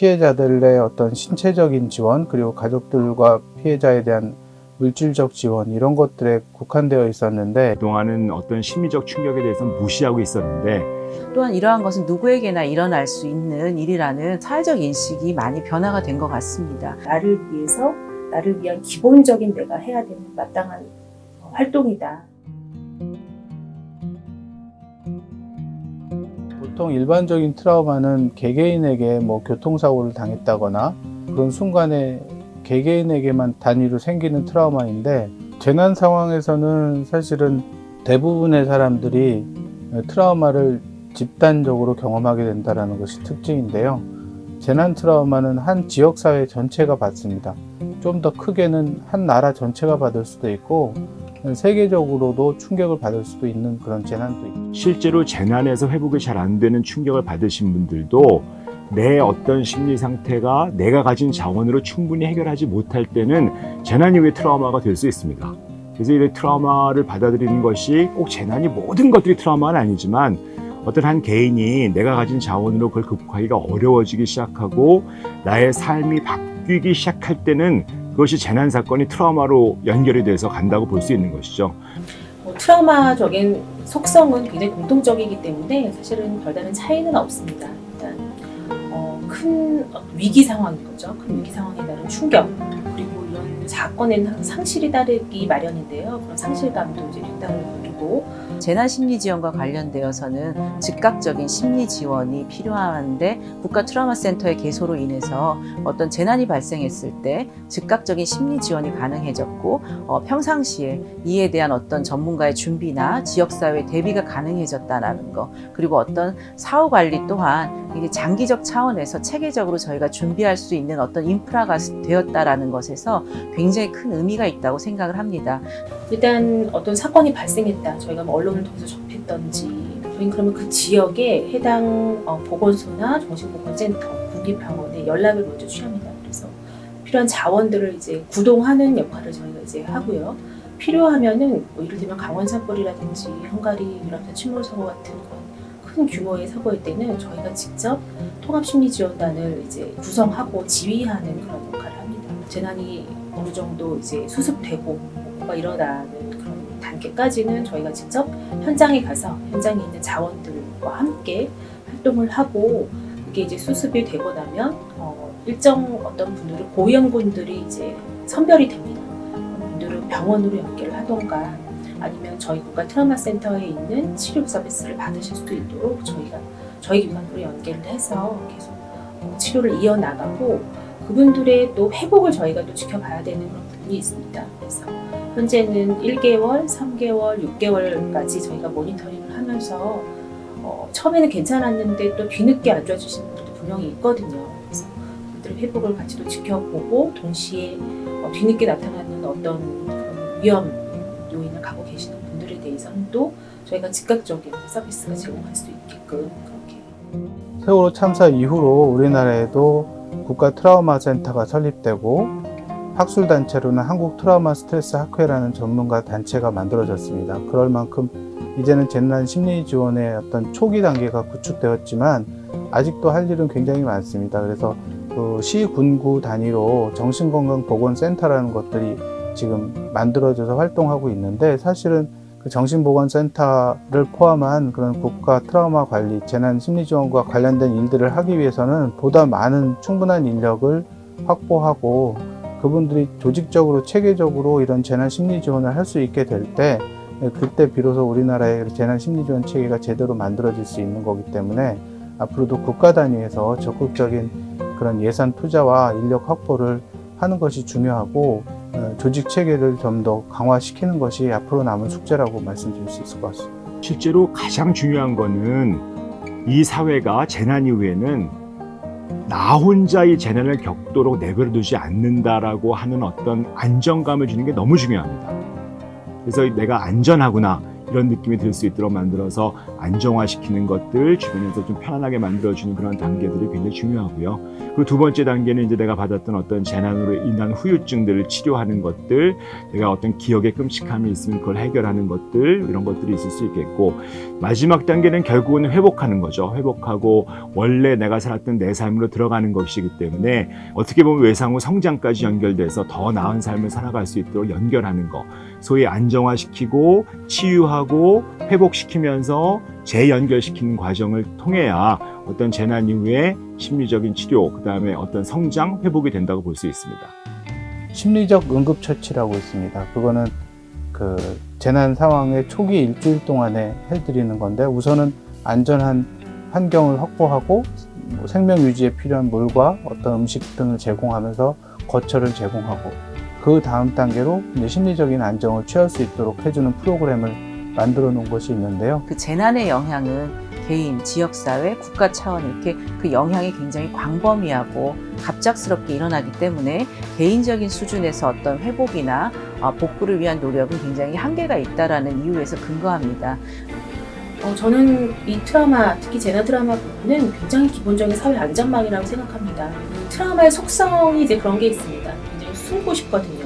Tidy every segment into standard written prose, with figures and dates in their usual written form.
피해자들의 어떤 신체적인 지원, 그리고 가족들과 피해자에 대한 물질적 지원, 이런 것들에 국한되어 있었는데, 그동안은 어떤 심리적 충격에 대해서는 무시하고 있었는데, 또한 이러한 것은 누구에게나 일어날 수 있는 일이라는 사회적 인식이 많이 변화가 된 것 같습니다. 나를 위해서, 나를 위한 기본적인 내가 해야 되는 마땅한 활동이다. 보통 일반적인 트라우마는 개개인에게 교통사고를 당했다거나 그런 순간에 개개인에게만 단위로 생기는 트라우마인데, 재난 상황에서는 사실은 대부분의 사람들이 트라우마를 집단적으로 경험하게 된다는 것이 특징인데요. 재난 트라우마는 한 지역사회 전체가 받습니다. 좀 더 크게는 한 나라 전체가 받을 수도 있고, 세계적으로도 충격을 받을 수도 있는 그런 재난도 있죠. 실제로 재난에서 회복이 잘 안 되는 충격을 받으신 분들도 내 어떤 심리 상태가 내가 가진 자원으로 충분히 해결하지 못할 때는 재난 이후의 트라우마가 될 수 있습니다. 그래서 이 트라우마를 받아들이는 것이 꼭 재난이 모든 것들이 트라우마는 아니지만, 어떤 한 개인이 내가 가진 자원으로 그걸 극복하기가 어려워지기 시작하고 나의 삶이 바뀌기 시작할 때는 그것이 재난 사건이 트라우마로 연결이 돼서 간다고 볼 수 있는 것이죠. 트라우마적인 속성은 굉장히 공통적이기 때문에 사실은 별다른 차이는 없습니다. 일단 큰 위기 상황인 거죠. 큰 위기 상황에 따른 충격, 그리고 이런 사건에는 항상 상실이 따르기 마련인데요. 그런 상실감도 이제 뒷담을 두고, 재난 심리 지원과 관련되어서는 즉각적인 심리 지원이 필요한데, 국가 트라우마 센터의 개소로 인해서 어떤 재난이 발생했을 때 즉각적인 심리 지원이 가능해졌고, 평상시에 이에 대한 어떤 전문가의 준비나 지역사회 대비가 가능해졌다는 거, 그리고 어떤 사후 관리 또한 이게 장기적 차원에서 체계적으로 저희가 준비할 수 있는 어떤 인프라가 되었다라는 것에서 굉장히 큰 의미가 있다고 생각을 합니다. 일단 어떤 사건이 발생했다, 저희가 언론을 통해서 접했던지, 저희는 그러면 그 지역에 해당 보건소나 정신보건센터, 국립병원에 연락을 먼저 취합니다. 그래서 필요한 자원들을 이제 구동하는 역할을 저희가 이제 하고요. 필요하면은 예를 들면 강원 산불이라든지 헝가리 유람선 침몰 사고 같은 큰 규모의 사고일 때는 저희가 직접 통합심리지원단을 이제 구성하고 지휘하는 그런 역할을 합니다. 재난이 어느 정도 이제 수습되고 뭐가 일어나는 그런 단계까지는 저희가 직접 현장에 가서 현장에 있는 자원들과 함께 활동을 하고, 이게 이제 수습이 되고 나면 일정 어떤 분들은 고위험군들이 이제 선별이 됩니다. 그런 분들은 병원으로 연계를 하던가, 아니면 저희 국가 트라우마 센터에 있는 치료 서비스를 받으실 수도 있도록 저희 기관으로 연계를 해서 계속 치료를 이어나가고, 그분들의 또 회복을 저희가 또 지켜봐야 되는 그런 부분이 있습니다. 그래서 현재는 1개월, 3개월, 6개월까지 저희가 모니터링을 하면서 처음에는 괜찮았는데 또 뒤늦게 안 좋아지시는 분들도 분명히 있거든요. 그래서 그들의 회복을 같이 또 지켜보고, 동시에 뒤늦게 나타나는 어떤 그런 위험 요인을 갖고 계시는 분들에 대해서는 또 저희가 즉각적인 서비스가 제공할 수 있게끔 그렇게. 세월호 참사 이후로 우리나라에도 국가 트라우마 센터가 설립되고, 학술단체로는 한국 트라우마 스트레스 학회라는 전문가 단체가 만들어졌습니다. 그럴 만큼 이제는 재난 심리 지원의 어떤 초기 단계가 구축되었지만 아직도 할 일은 굉장히 많습니다. 그래서 시, 군구 단위로 정신건강보건센터라는 것들이 지금 만들어져서 활동하고 있는데, 사실은 그 정신보건센터를 포함한 그런 국가 트라우마 관리, 재난 심리 지원과 관련된 일들을 하기 위해서는 보다 많은 충분한 인력을 확보하고, 그분들이 조직적으로 체계적으로 이런 재난 심리 지원을 할 수 있게 될 때, 그때 비로소 우리나라의 재난 심리 지원 체계가 제대로 만들어질 수 있는 거기 때문에, 앞으로도 국가 단위에서 적극적인 그런 예산 투자와 인력 확보를 하는 것이 중요하고, 조직 체계를 좀 더 강화시키는 것이 앞으로 남은 숙제라고 말씀드릴 수 있을 것 같습니다. 실제로 가장 중요한 거는 이 사회가 재난 이후에는 나 혼자 이 재난을 겪도록 내버려두지 않는다라고 하는 어떤 안정감을 주는 게 너무 중요합니다. 그래서 내가 안전하구나 이런 느낌이 들 수 있도록 만들어서 안정화시키는 것들, 주변에서 좀 편안하게 만들어주는 그런 단계들이 굉장히 중요하고요. 그리고 두 번째 단계는 이제 내가 받았던 어떤 재난으로 인한 후유증들을 치료하는 것들, 내가 어떤 기억의 끔찍함이 있으면 그걸 해결하는 것들, 이런 것들이 있을 수 있겠고, 마지막 단계는 결국은 회복하는 거죠. 회복하고 원래 내가 살았던 내 삶으로 들어가는 것이기 때문에 어떻게 보면 외상 후 성장까지 연결돼서 더 나은 삶을 살아갈 수 있도록 연결하는 거, 소위 안정화시키고 치유하고 회복시키면서 재연결시키는 과정을 통해야 어떤 재난 이후에 심리적인 치료, 그 다음에 어떤 성장, 회복이 된다고 볼 수 있습니다. 심리적 응급처치라고 있습니다. 그거는 그 재난 상황의 초기 일주일 동안에 해드리는 건데, 우선은 안전한 환경을 확보하고 생명 유지에 필요한 물과 어떤 음식 등을 제공하면서 거처를 제공하고, 그 다음 단계로 이제 심리적인 안정을 취할 수 있도록 해주는 프로그램을 만들어 놓은 것이 있는데요. 그 재난의 영향은 개인, 지역사회, 국가 차원 이렇게 그 영향이 굉장히 광범위하고 갑작스럽게 일어나기 때문에 개인적인 수준에서 어떤 회복이나 복구를 위한 노력은 굉장히 한계가 있다라는 이유에서 근거합니다. 저는 이 트라우마, 특히 재난 트라우마 부분은 굉장히 기본적인 사회 안전망이라고 생각합니다. 트라우마의 속성이 이제 그런 게 있습니다. 굉장히 숨고 싶거든요.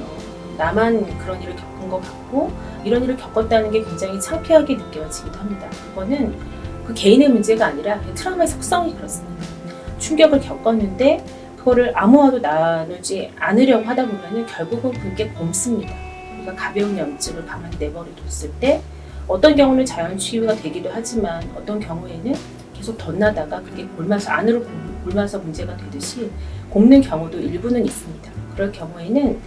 나만 그런 일을 겪은 것 같고, 이런 일을 겪었다는 게 굉장히 창피하게 느껴지기도 합니다. 그거는 그 개인의 문제가 아니라 트라우마의 속성이 그렇습니다. 충격을 겪었는데 그거를 아무와도 나누지 않으려고 하다 보면은 결국은 그게 곪습니다. 우리가 가벼운 염증을 가만히 내버려뒀을 때 어떤 경우는 자연 치유가 되기도 하지만 어떤 경우에는 계속 덧나다가 그게 골마서 안으로 골마서 문제가 되듯이 곪는 경우도 일부는 있습니다. 그럴 경우에는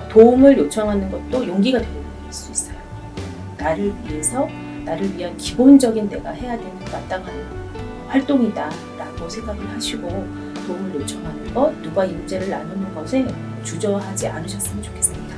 도움을 요청하는 것도 용기가 될 수 있어요. 나를 위해서, 나를 위한 기본적인 내가 해야 되는 마땅한 활동이다라고 생각을 하시고 도움을 요청하는 것, 누가 이 문제를 나누는 것에 주저하지 않으셨으면 좋겠습니다.